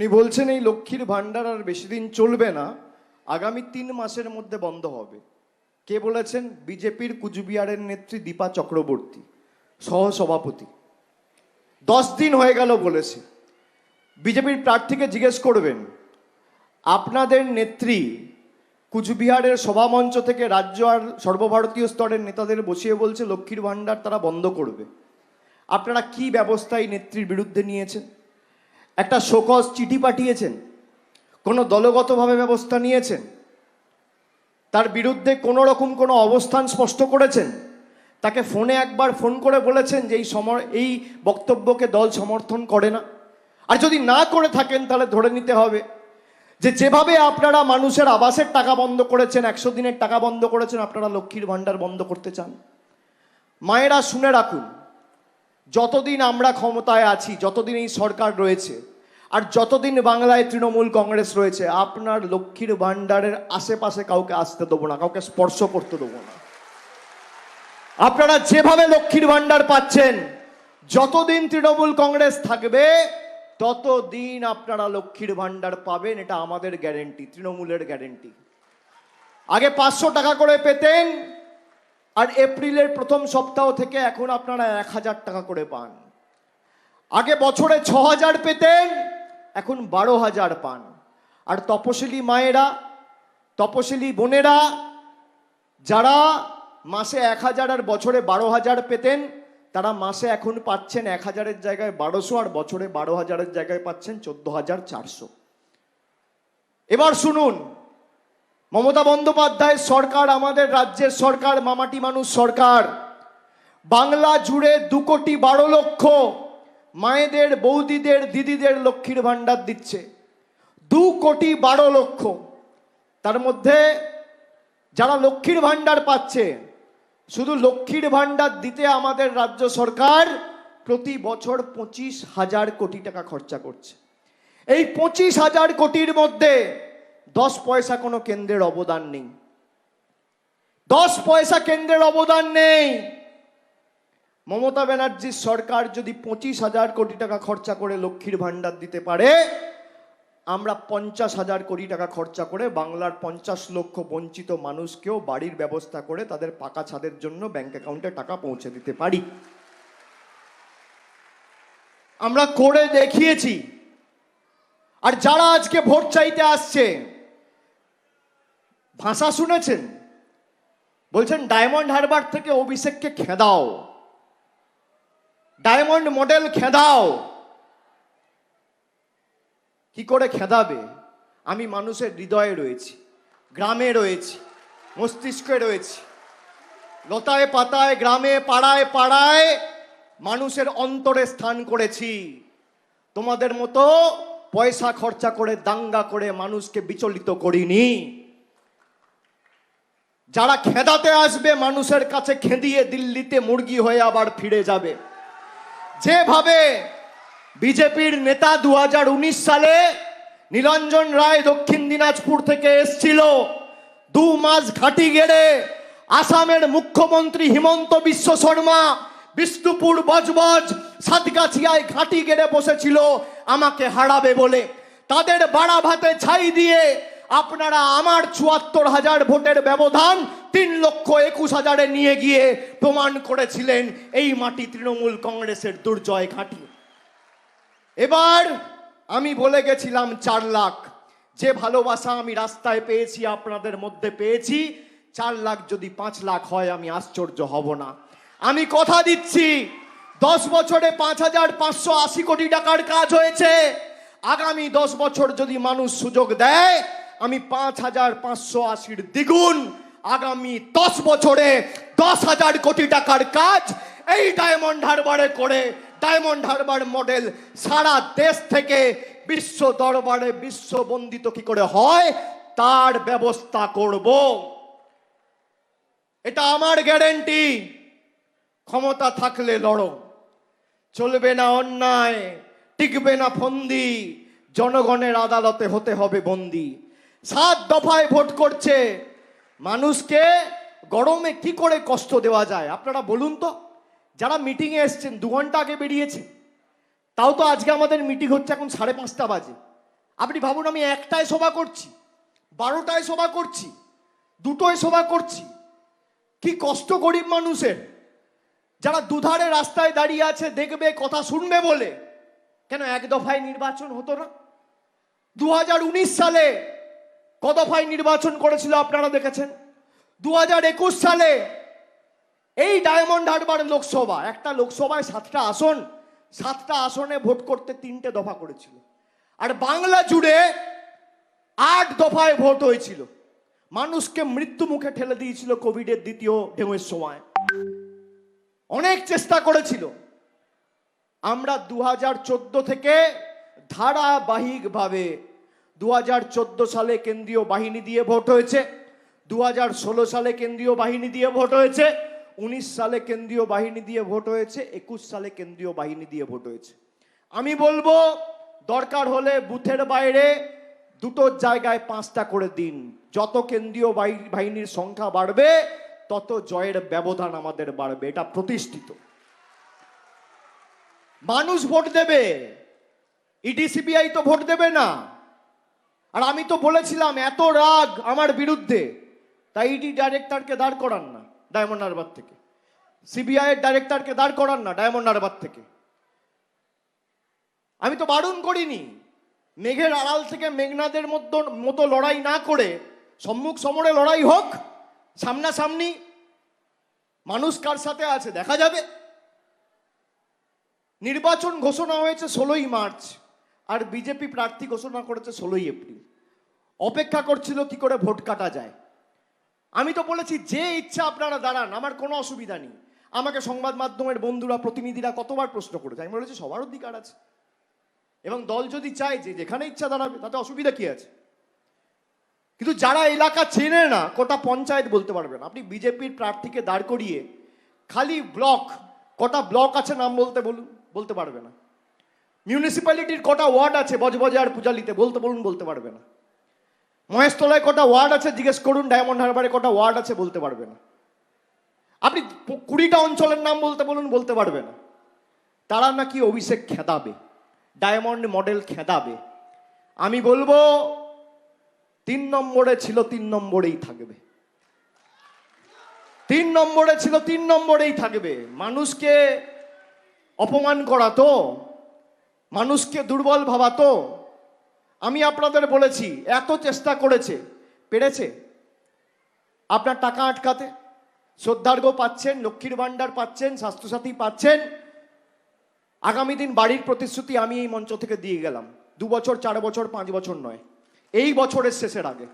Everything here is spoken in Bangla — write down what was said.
উনি বলছেন এই লক্ষ্মীর ভান্ডার আর বেশি দিন চলবে না, আগামী 3 মাসের মধ্যে বন্ধ হবে। কে বলেছেন? বিজেপির কুচবিহারের নেত্রী দীপা চক্রবর্তী, সহসভাপতি। 10 দিন হয়ে গেল বলেছে। বিজেপির প্রার্থীকে জিজ্ঞেস করবেন, আপনাদের নেত্রী কুচবিহারের সভামঞ্চ থেকে রাজ্য আর সর্বভারতীয় স্তরের নেতাদের বসিয়ে বলছে লক্ষ্মীর ভান্ডার তারা বন্ধ করবে। আপনারা কি ব্যবস্থা এই নেত্রীর বিরুদ্ধে নিয়েছেন? একটা শোকজ চিঠি পাঠিয়েছেন? কোনো দলগতভাবে ব্যবস্থা নিয়েছেন? তার বিরুদ্ধে কোনো রকম কোনো অবস্থান স্পষ্ট করেছেন? তাকে ফোনে একবার ফোন করে বলেছেন যে এই বক্তব্যকে দল সমর্থন করে না? আর যদি না করে থাকেন তাহলে ধরে নিতে হবে যে যেভাবে আপনারা মানুষের আবাসের টাকা বন্ধ করেছেন, 100 দিনের টাকা বন্ধ করেছেন, আপনারা লক্ষ্মীর ভান্ডার বন্ধ করতে চান। মায়েরা শুনে রাখুন, যতদিন আমরা ক্ষমতায় আছি, যতদিন এই সরকার রয়েছে, আর যতদিন বাংলায় তৃণমূল কংগ্রেস রয়েছে, আপনার লক্ষ্মীর ভান্ডারের আশেপাশে কাউকে আসতে দেবো না, কাউকে স্পর্শ করতে দেবো না। আপনারা যেভাবে লক্ষ্মীর ভান্ডার পাচ্ছেন, যতদিন তৃণমূল কংগ্রেস থাকবে ততদিন আপনারা লক্ষ্মীর ভান্ডার পাবেন, এটা আমাদের গ্যারেন্টি, তৃণমূলের গ্যারেন্টি। আগে 500 টাকা করে পেতেন, আর এপ্রিলের প্রথম সপ্তাহ থেকে এখন আপনারা 1000 টাকা করে পান। আগে বছরে 6000 পেতেন, এখন 12000 পান। আর তপশিলি মায়েরা, তপশিলি বোনেরা যারা মাসে 1000 আর বছরে 12000 পেতেন, তারা মাসে এখন পাচ্ছেন 1000-এর জায়গায় 1200, আর বছরে 12000-এর জায়গায় পাচ্ছেন 14400। এবার শুনুন, মমতা বন্দ্যোপাধ্যায়ের সরকার, আমাদের রাজ্যের সরকার, মামাটি মানুষ সরকার, বাংলা জুড়ে 2,12,00,000 মায়েদের, বৌদিদের, দিদিদের লক্ষ্মীর ভান্ডার দিচ্ছে। 2,12,00,000। তার মধ্যে যারা লক্ষ্মীর ভান্ডার পাচ্ছে, শুধু লক্ষ্মীর ভান্ডার দিতে আমাদের রাজ্য সরকার প্রতি বছর 25,000 কোটি টাকা খরচা করছে। এই 25,000 কোটির মধ্যে 10 পয়সা কোনো কেন্দ্রের অবদান নেই। 10 পয়সা কেন্দ্রের অবদান নেই। মমতা ব্যানার্জির সরকার যদি 25,000 কোটি টাকা খরচা করে লক্ষ্মীর ভান্ডার দিতে পারে, আমরা 50,000 কোটি টাকা খরচা করে বাংলার 50 লক্ষ বঞ্চিত মানুষকেও বাড়ির ব্যবস্থা করে তাদের পাকা ছাদের জন্য ব্যাংক অ্যাকাউন্টে টাকা পৌঁছে দিতে পারি। আমরা করে দেখিয়েছি। আর যারা আজকে ভোট চাইতে আসছে, ভাষা শুনেছেন? বলছেন ডায়মন্ড হারবার থেকে অভিষেককে খেদাও, ডায়মন্ড মডেল খেদাও। কি করে খেদাবে? আমি মানুষের হৃদয়ে রয়েছি, গ্রামে রয়েছি, মস্তিষ্কে রয়েছি, লতায় পাতায়, গ্রামে, পাড়ায় পাড়ায় মানুষের অন্তরে স্থান করেছি। তোমাদের মতো পয়সা খরচা করে, দাঙ্গা করে মানুষকে বিচলিত করিনি। যারা খেদাতে আসবে, মানুষের কাছে খেদিয়ে দিল্লিতে মুরগি হয়ে আবার ফিরে যাবে। যেভাবে বিজেপির নেতা 2019 সালে নীলাঞ্জন রায় দক্ষিণ দিনাজপুর থেকে এসছিল, 2 মাস ঘাঁটি গেড়ে আসামের মুখ্যমন্ত্রী হিমন্ত বিশ্ব শর্মা বিষ্ণুপুর, বজবজ, সাতগাছিয়ায় ঘাঁটি গেড়ে বসেছিল আমাকে হারাবে বলে। তাদের বাড়া ভাতে ছাই দিয়ে আপনারা আমার 74,000 ভোটের ব্যবধান 3,21,000-এ নিয়ে গিয়ে প্রমাণ করেছিলেন এই মাটি তৃণমূল কংগ্রেসের দুর্জয় ঘাঁটি। এবার আমি বলে গেছিলাম 4 লাখ। যে ভালোবাসা আমি রাস্তায় পেয়েছি, আপনাদের মধ্যে পেয়েছি, 4 লাখ যদি 5 লাখ হয় আমি আশ্চর্য হব না। আমি কথা দিচ্ছি, 10 বছরে 5,580 কোটি টাকার কাজ হয়েছে। আগামী 10 বছর যদি মানুষ সুযোগ দেয়, আমি 5,580-র দ্বিগুণ আগামী 10 বছরে 10,000 কোটি টাকার কাজ এই ডায়মন্ড হারবারে করে, ডায়মন্ড হারবার মডেল সারা দেশ থেকে বিশ্ব দরবারে বিশ্ববন্দিত কি করে হয় তার ব্যবস্থা করব। এটা আমার গ্যারেন্টি। ক্ষমতা থাকলে লড়ো, চলবে না অন্যায়, টিকবে না ফন্দি, জনগণের আদালতে হতে হবে বন্দী। 7 দফায় ভোট করছে। মানুষকে গরমে কি করে কষ্ট দেওয়া যায় আপনারা বলুন তো। যারা মিটিংয়ে এসছেন 2 ঘন্টা আগে বেরিয়েছে, তাও তো আজকে আমাদের মিটিং হচ্ছে এখন 5:30 বাজে। আপনি ভাবুন, আমি একটায় সভা করছি, 12টায় সভা করছি, 2টোয় সভা করছি। কি কষ্ট গরিব মানুষের, যারা দুধারে রাস্তায় দাঁড়িয়ে আছে দেখবে, কথা শুনবে বলে। কেন এক দফায় নির্বাচন হতো না? 2019 সালে ক দফায় নির্বাচন করেছিল আপনারা দেখেছেন। 2021 সালে এই ডায়মন্ড হারবার লোকসভা, একটা লোকসভায় 7টা আসন, 7টা আসনে ভোট করতে 3টে দফা করেছিল। আর বাংলা জুড়ে 8 দফায় ভোট হয়েছিল। মানুষকে মৃত্যু মুখে ঠেলে দিয়েছিল কোভিডের দ্বিতীয় ঢেউয়ের সময়। অনেক চেষ্টা করেছিল। আমরা 2014 থেকে ধারাবাহিকভাবে 2014 সালে কেন্দ্রীয় বাহিনী দিয়ে ভোট হয়েছে, 2016 সালে কেন্দ্রীয় বাহিনী দিয়ে ভোট হয়েছে, 19 সালে কেন্দ্রীয় বাহিনী দিয়ে ভোট হয়েছে, 21 সালে কেন্দ্রীয় বাহিনী দিয়ে ভোট হয়েছে। আমি বলবো দরকার হলে বুথের বাইরে 2টো জায়গায় 5টা করে দিন। যত কেন্দ্রীয় বাহিনীর সংখ্যা বাড়বে তত জয়ের ব্যবধান আমাদের বাড়বে, এটা প্রতিষ্ঠিত। মানুষ ভোট দেবে, ইডি সিবিআই তো ভোট দেবে না। আর আমি তো বলেছিলাম এত রাগ আমার বিরুদ্ধে, তাই ইডি ডাইরেক্টরকে দাঁড় করান না ডায়মন্ড হারবার থেকে, সিবিআই এর ডাইরেক্টরকে দাঁড় করান না ডায়মন্ড হারবার থেকে। আমি তো বারণ করিনি। মেঘের আড়াল থেকে মেঘনাদের মতো লড়াই না করে সম্মুখ সমরে লড়াই হোক, সামনাসামনি। মানুষ কার সাথে আছে দেখা যাবে। নির্বাচন ঘোষণা হয়েছে 16ই মার্চ, আর বিজেপি প্রার্থী ঘোষণা করেছে 16ই এপ্রিল। অপেক্ষা করছিল কি করে ভোট কাটা যায়। আমি তো বলেছি যে ইচ্ছা আপনারা দাঁড়ান, আমার কোনো অসুবিধা নেই। আমাকে সংবাদ মাধ্যমের বন্ধুরা, প্রতিনিধিরা কতবার প্রশ্ন করেছে। আমি বলেছি সবার অধিকার আছে, এবং দল যদি চায় যে যেখানে ইচ্ছা দাঁড়াবে, তাতে অসুবিধা কি আছে। কিন্তু যারা এলাকা চেনে না, কটা পঞ্চায়েত বলতে পারবে না। আপনি বিজেপির প্রার্থীকে দাঁড় করিয়ে খালি ব্লক, কটা ব্লক আছে নাম বলতে পারবে না। মিউনিসিপ্যালিটির কটা ওয়ার্ড আছে বজবজে আর পূজালিতে বলতে পারবে না। মহেশতলায় কটা ওয়ার্ড আছে জিজ্ঞেস করুন, ডায়মন্ড হারবারে কটা ওয়ার্ড আছে বলতে পারবে না। আপনি 20টা অঞ্চলের নাম বলতে পারবে না। তারা নাকি অভিষেক খেদাবে, ডায়মন্ড মডেল খেদাবে। আমি বলবো 3 নম্বরে ছিল, 3 নম্বরেই থাকবে। 3 নম্বরে ছিল, 3 নম্বরেই থাকবে। মানুষকে অপমান করা তো, মানুষকে দুর্বল ভাবা তো। আমি আপনাদের বলেছি, এত চেষ্টা করেছে, পেরেছে আপনার টাকা আটকাতে। শ্রদ্ধার্ঘ্য পাচ্ছেন, লক্ষ্মীর ভাণ্ডার পাচ্ছেন, স্বাস্থ্যসাথী পাচ্ছেন। আগামী দিন বাড়ির প্রতিশ্রুতি আমি এই মঞ্চ থেকে দিয়ে গেলাম। 2 বছর, 4 বছর, 5 বছর নয়, এই বছরের শেষের আগে।